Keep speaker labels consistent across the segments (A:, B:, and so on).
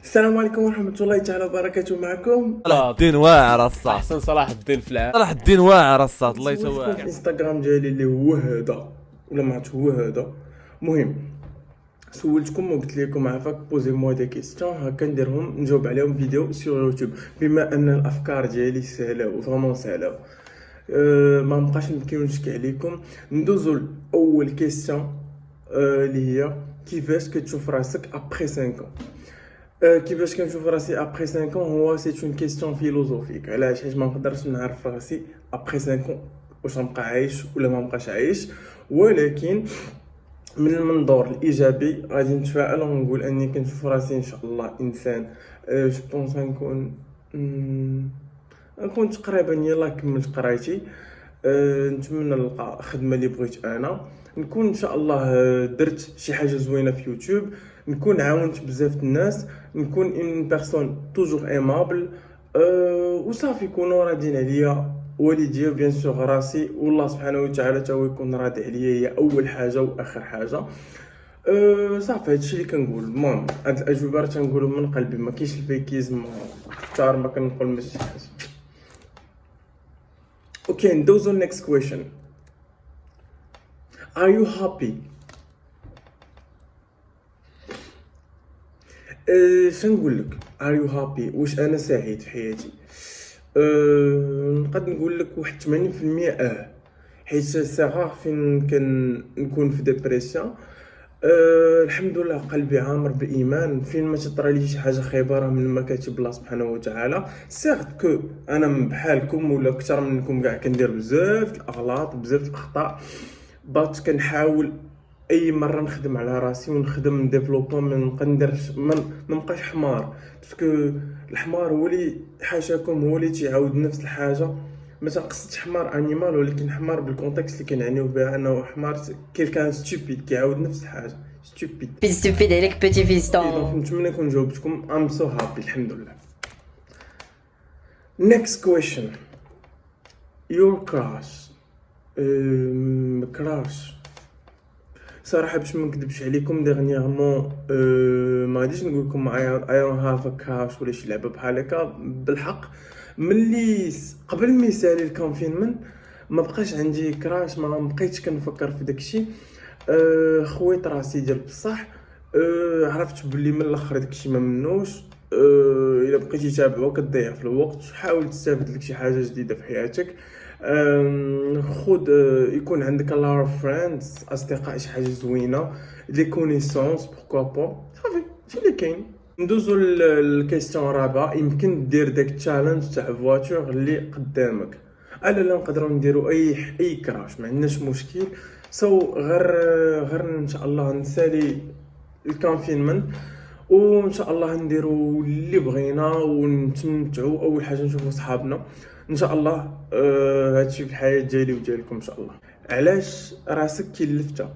A: السلام عليكم ورحمة الله تعالى وبركاته. معكم
B: صلاح الدين واعر الصاط.
C: احسن صلاح الدين في العالم.
B: صلاح الدين واعر الصاط الله
A: سولتكم في
B: يسويه.
A: انستغرام ديالي اللي هو هذا ولا ما عرفتش هو هذا. المهم سولتكم وقلت لكم عافاك بوزي موا دي كيستيون هكا نديرهم نجاوب عليهم فيديو سور يوتيوب، بما ان الافكار ديالي سهله وفريمون سهله. ما نبقاش نبكي ونشكي عليكم. ندوزو لاول كيستيون اللي هي كيفاش كتشوف راسك ابري 5 كيفاش كنشوف راسي ابري 5 هو سي اون كيستيون فيلوزوفيك. علاش؟ حيت ما نقدرش نعرف راسي ابري 5 واش نبقى عايش ولا ما نبقاش عايش، ولكن من المنظور الايجابي غادي نتفائل ونقول اني كنشوف راسي ان شاء الله انسان جو بونس نكون تقريبا يلا كملت قرايتي. نتمنى نلقى خدمه اللي بغيت انا، نكون ان شاء الله درت شي حاجه زوينه في يوتيوب، نكون عاونت بزاف الناس، نكون اون بيرسون توجور ايمابل، وصافي يكونوا راضين عليا والديا بيان سور راسي، والله سبحانه وتعالى تا هو يكون راضي عليا. هي اول حاجه واخر حاجه. صافي هادشي اللي كنقول. المهم هاد الاجوبه راه تنقولهم من قلبي، ما كاينش الفيكيزم حتى ما كنقول ما شي حاجه. اوكي ندوزو next question. Are you happy? شنقول لك are you happy؟ واش انا سعيد في حياتي؟ نقدر نقول لك واحد 80% حيت صغار فين نكون في ديبرسيون. الحمد لله قلبي عامر بايمان، فين ما تطرى لي شي حاجه خايبه راه من ما كاتب الله سبحانه وتعالى. سيغت كو انا من بحالكم ولا اكثر منكم كاع كندير بزاف الاغلاط بزاف الاخطاء، بات كنحاول اي مره نخدم على راسي ونخدم نديفلوبا، ما نقدرش ما نبقاش حمار، باسكو الحمار هو اللي حاشاكم هو اللي تيعاود نفس الحاجه. ما تنقصدش حمار انيمال، ولكن حمار بالكونتكست اللي كنعنيو بها انه حمار كيلكان ستوبيد كيعاود نفس الحاجه ستوبيد.
D: Stupide عليك بيتي
A: دونك
D: فيستون.
A: نتمنى نكون جاوبتكم. ام سو هابي الحمد لله. next question. your crush. كراش صراحه باش ما نكذبش عليكم ديغنيغمون ما غاديش نقول لكم اي دون هاف ا كراش ولا شي لعبه بحال هكا. بالحق ملي قبل ما يسالي الكونفينمنت ما بقاش عندي كراش، ما بقيتش كنفكر في داكشي. خويت راسي ديال بصح. عرفت بلي من الاخر داكشي ما منوش. الا بقيتي تابعو كتضيع في الوقت. حاول تستافد لك شي حاجه جديده في حياتك. خود يكون عندك a lot of friends، اصدقاء، شي حاجه زوينه، دي كونيسونس بوركوا با. صافي شي اللي كاين. ندوزو للكيستيون الرابعه. يمكن دير داك التشالنج تاع فواتور اللي قدامك؟ الا لا نقدروا نديروا اي كراش، ما عندناش مشكل. غير ان شاء الله نسالي الكونفينمنت وان شاء الله نديروا اللي بغينا ونتمتعوا. اول حاجه نشوفوا صحابنا ان شاء الله. هادشي في الحياه ديالي وديالكم ان شاء الله. علاش راسك كلفتها؟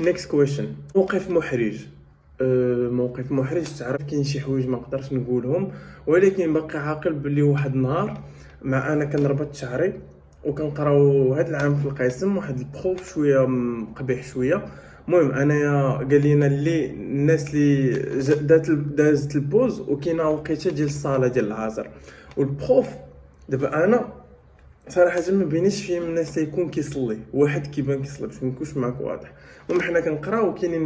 A: next question. موقف محرج. موقف محرج تعرف كاين شي حوايج ما نقدرش نقولهم، ولكن باقي عاقل بلي واحد النهار مع انا كنربط شعري وكنقراو هاد العام في القسم واحد البروف شويه قبيح شويه. المهم انايا قال لينا اللي الناس اللي دازت البوز وكاينه وقيته ديال الصاله ديال العصر، والبروف دابا انا صراحه ما بينيش فيه من الناس اللي يكون كيصلي، واحد كيبان كيصلي باش ما نكونش معاك واضح. المهم حنا كنقراو كاينين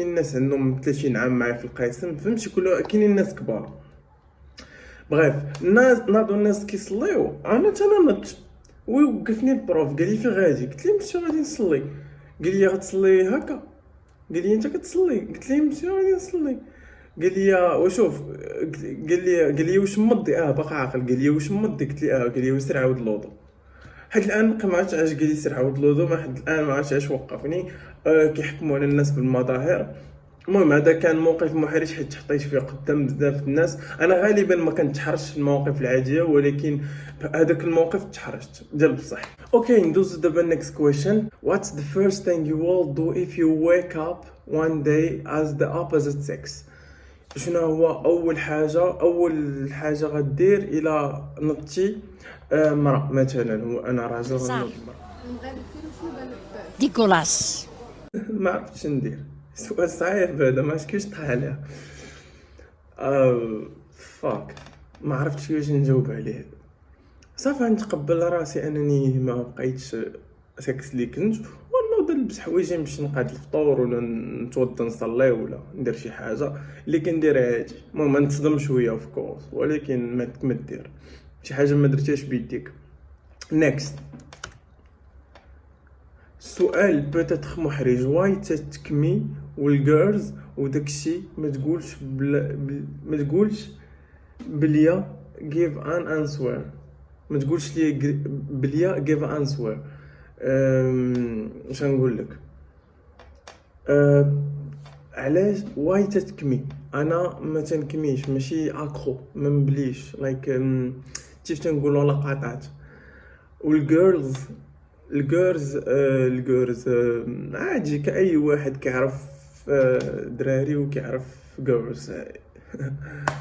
A: الناس عندهم 30 عام معايا في القسم، فهمتي؟ كاينين الناس كبار. بغيف ناضو الناس كيصليو انا تنمت ووقفني البروف قال لي فين غادي؟ قلت ليه مسيو غادي نصلي. قال لي غتصلي هكا؟ قال لي انت كتصلي؟ قلت ليه مسيو غادي نصلي. قال لي وشوف قال لي واش مضي؟ باقي عاقل. قال لي واش مضي؟ قلت لي قال لي سير عاود الوضو. حد الان ما عرفتش علاش قال لي سير عاود الوضو، ما حد الان ما عرفتش علاش وقفني. كيحكموا على الناس بالمظاهر. المهم هذا كان موقف محرج حيت حطيت فيه قدام بزاف الناس. انا غالبا ما كنتحرجش في المواقف العاديه، ولكن هذاك الموقف تحرجت ديال بصح. اوكي ندوز دابا next question. What's the first thing you will do if you wake up one day as the opposite sex؟ شنو هو اول حاجه غدير الى نضتي مرأة مثلا؟ هو انا راجل غنوض مرأة.
E: نغني فيلم شنو بالك
C: dégueulasse.
A: ما عرفتش ندير. سؤال صعيب هذا، ما عرفتش طرح عليه. فاك، ما عرفتش كيفاش نجاوب عليه. صافي نتقبل راسي انني ما بقيتش ساكس اللي كنت، ونوض نلبس حوايجي نمشي نقاد الفطور، ولا نتوضى نصلي، ولا ندير شي حاجه اللي كنديرها هادي. المهم نتصدم شويه اوف كورس، ولكن ما دير شي حاجه ما درتيهاش بيديك. نيكست سؤال بوتيتر محرج. واي تتكمي والجيرلز وداكشي ما تقولش ما تقولش بليا give an answer. ما تقولش لي بليا give an answer. اش نقول لك؟ علاش واي تتكمي؟ انا ما تنكميش، ماشي اكرو، ما نبليش لايك كيف تنقولوا لقطات. والجيرلز الجيرلز عادي كأي واحد كيعرف دراري وكيعرف جيرلز.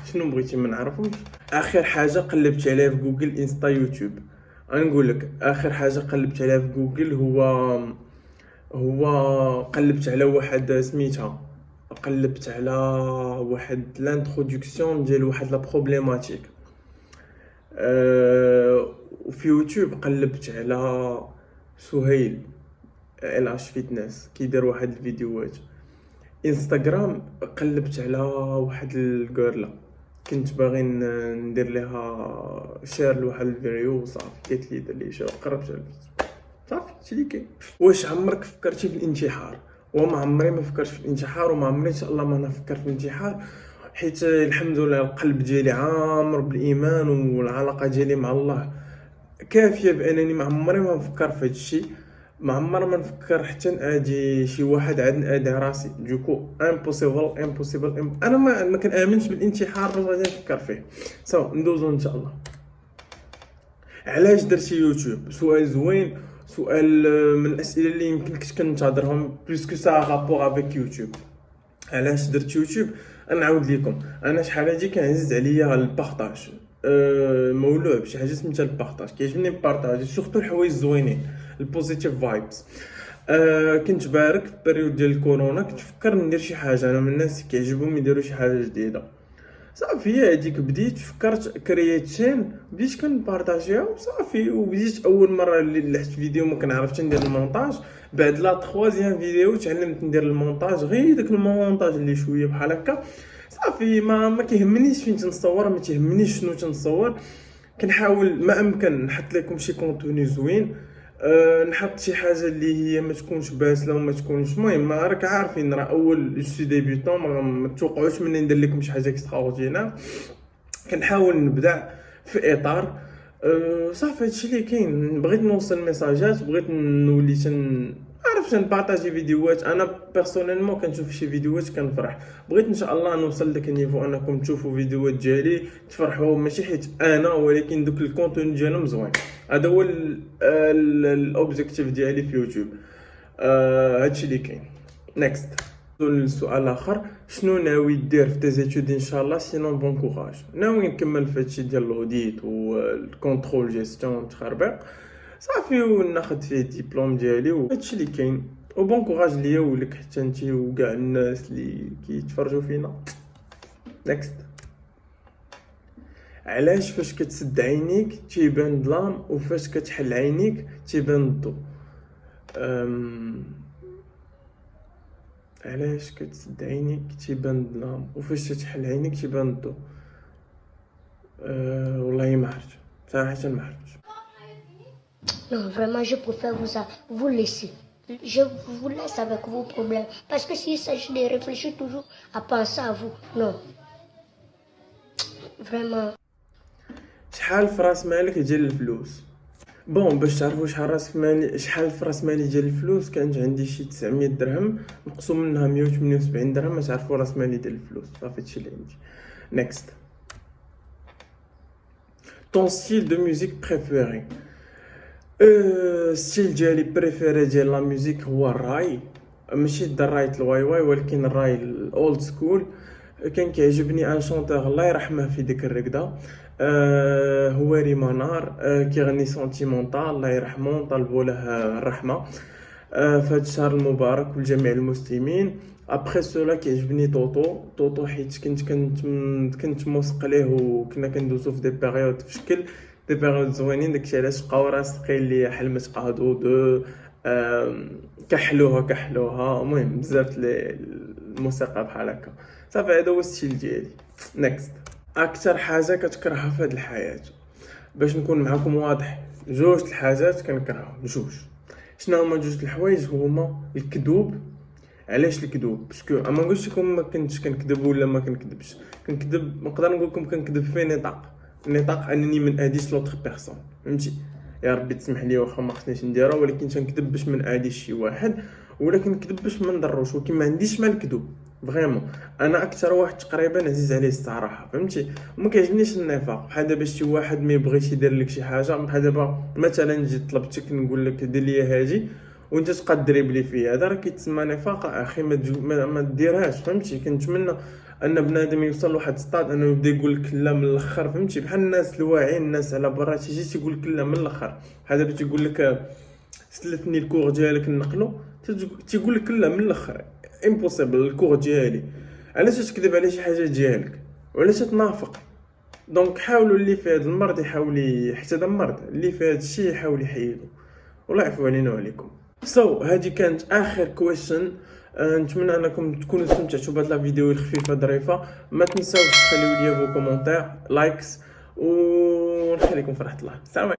A: شنو بغيتي ما نعرفهمش؟ اخر حاجه قلبت عليها في جوجل انستا يوتيوب. نقول لك اخر حاجه قلبت عليها في جوجل هو قلبت على واحد سميتها، قلبت على واحد لانتروداكسيون ديال واحد لا بروبليماتيك. وفي يوتيوب قلبت على سهيل الاش فيتنس كيدير واحد الفيديوهات. انستغرام قلبت على واحد الجيرلا كنت باغي ندير لها شير لواحد الفيديو، صافي قالت لي دير لي شير، قربت على الفيديو، صافي هادشي اللي كاين. واش عمرك فكرتي في الانتحار؟ وما عمري ما فكرت في الانتحار، وما عمري ان شاء الله ما نفكر في الانتحار، حيت الحمد لله القلب ديالي عامر بالايمان، والعلاقه ديالي مع الله كافيه بانني ما عمري ما نفكر في هذا الشيء. ما عمر ما نفكر حتى نادي شي واحد عاد نادي راسي. دوكو امبوسيبل انا ما كنامنش بالانتحار باش غادي نفكر فيه. ندوزو ان شاء الله. علاش درتي يوتيوب؟ سؤال زوين، سؤال من الاسئله اللي يمكن كنت كنتظرهم بلوسكو سا رابور افيك يوتيوب. علاش درت يوتيوب؟ نعاود لكم، انا شحال هادي كنعزز عليا البارطاج، مولوع بشي حاجه سميتها البارطاج. كيعجبني البارطاج سورتو الحوايج زوينين، البوزيتيف فايبس. كنت بارك في البريود ديال الكورونا، كنت فكر ندير شي حاجه. انا من الناس كيعجبهم يديروا شي حاجه جديده. صافي هذيك بديت فكرت كرييت شين، بديت كنبارطاجيها وصافي. وبديت اول مره اللي لحت فيديو ما كنعرفش ندير المونتاج، بعد لا تخوازيام فيديو تعلمت ندير المونتاج، غير داك المونتاج اللي شويه بحال هكا. صافي ما كيهمنيش فين تنصور، ما تيهمنيش شنو تنصور. كنحاول ما امكن نحط لكم شي كونتوني زوين، نحط شي حاجه اللي هي ما تكونش باسله وما تكونش. المهم راك عارفين راه اول جو ديبيوتون، ما توقعوش مني ندير لكم شي حاجه اكستراوردينير. كنحاول نبدع في اطار صافي هادشي اللي كاين. بغيت نوصل ميساجات، بغيت نولي عرفت نبارطاجي فيديوهات. انا بيرسونيلمون كنشوف شي فيديوهات كنفرح. بغيت ان شاء الله نوصل لذاك النيفو انكم تشوفوا فيديوهات ديالي تفرحوا، ماشي حيت انا ولكن دوك الكونتوني ديالهم زوين. هذا هو الاوبجيكتيف ديالي في يوتيوب. هادشي اللي كاين. نيكست السؤال الاخر، شنو ناوي دير في تيزيتود ان شاء الله؟ سينون بون كوراج. ناوي نكمل في هادشي ديال الاوديت والكونترول جيستيون تخربيق صافي، وناخذ فيه الدبلوم ديالي وهادشي اللي كاين. وبون كوراج ليا ولك حتى نتي وكاع الناس اللي كيتفرجوا فينا. نيكست، علاش فاش كتسد عينيك تيبان الظلام وفاش كتحل عينيك تيبان الضوء؟ علاش كتسد عينيك تيبان الظلام وفاش تحل عينيك تيبان الضوء؟ والله ما عرفت صراحه، ما عرفتش.
D: Non, vraiment, je préfère vous laisser. Je vous laisse avec vos problèmes. Parce que s'il s'agit de réfléchir toujours à penser à vous, non. Vraiment.
A: شحال في راس مالك ديال الفلوس؟ بون باش تعرفوا شحال في راس مالي ديال الفلوس، كانت عندي شي 900 درهم، نقصوا منها 178 درهم باش تعرفوا راس مالي ديال الفلوس. صافي هادشي اللي عندي. نيكست، طون ستيل دو ميوزيك بريفيري؟ ستيل ديالي بريفيري ديال لا ميوزيك هو الراي، ماشي الراي الواي واي، ولكن الراي الاولد سكول. كان كيعجبني ان شونتور الله يرحمه في ديك الركده، هو ريمانار، كيغني سونتيمونتال الله يرحمه، نطلبوا له الرحمه. في هذا الشهر المبارك ولجميع المسلمين. ابخي سولا كيعجبني طوطو حيت كنت موثق ليه وكنا كندوزو في دي بيريود في شكل دي بيريود زوينين. داكشي علاش بقاو راسقين لي حلمت قادو دو كحلوها المهم بزاف الموسيقى بحال هكا. صافي هذا هو الستيل ديالي. نيكست، اكثر حاجه كتكرهها في هذه الحياه. باش نكون معكم واضح، جوج الحاجات كنكرههم، جوج. شنو هما جوج الحوايج؟ هما الكذوب. علاش الكذوب؟ باسكو ما نقولش لكم ما كنتش كنكذب ولا ما كنكذبش. كنكذب، نقدر نقول لكم كنكذب في نطاق انني من اديش لوطخ بيرسون، فهمتي؟ يا ربي تسمح لي واخا ما خصنيش نديرها، ولكن تنكذب باش من اديش شي واحد، ولا كنكذب باش ما نضروش، ولكن ما عنديش مع الكذوب فريمون. انا اكثر واحد تقريبا عزيز عليه الصراحه، فهمتي؟ وما كيعجبنيش النفاق. بحال دابا شي واحد ما يبغيش يدير لك شي حاجه، بحال دابا مثلا جيت طلبتك نقول لك دير لي هادي وانت تبقى تدريبلي فيها، هذا راه كيتسمى نفاق اخي. ما ديرهاش، فهمتي؟ كنتمنى ان بنادم يوصل لواحد السطاد انه يبدا يقول لك لا من الاخر، فهمتي؟ بحال الناس الواعيين، الناس على برا تيجي تيقول لك لا من الاخر. بحال دابا تيقول لك سلفني الكور ديالك نقلو، تيقول لك لا من الاخر امبوسيبل الكور ديالي. علاش تكذب على شي حاجه ديالك وعلاش تنافق؟ دونك حاولوا اللي في هذا المرض يحاول، حتى هذا المرض اللي في هذا الشيء يحاول يحيدو. والله يعفو علينا وعليكم. هذه كانت اخر كويشن. نتمنى انكم تكونوا استمتعتوا بهذه الفيديو الخفيفه ظريفه. ما تنساوش تخليو لي فو كومونتير لايكس ونخليكم في رحمه الله. السلام عليكم.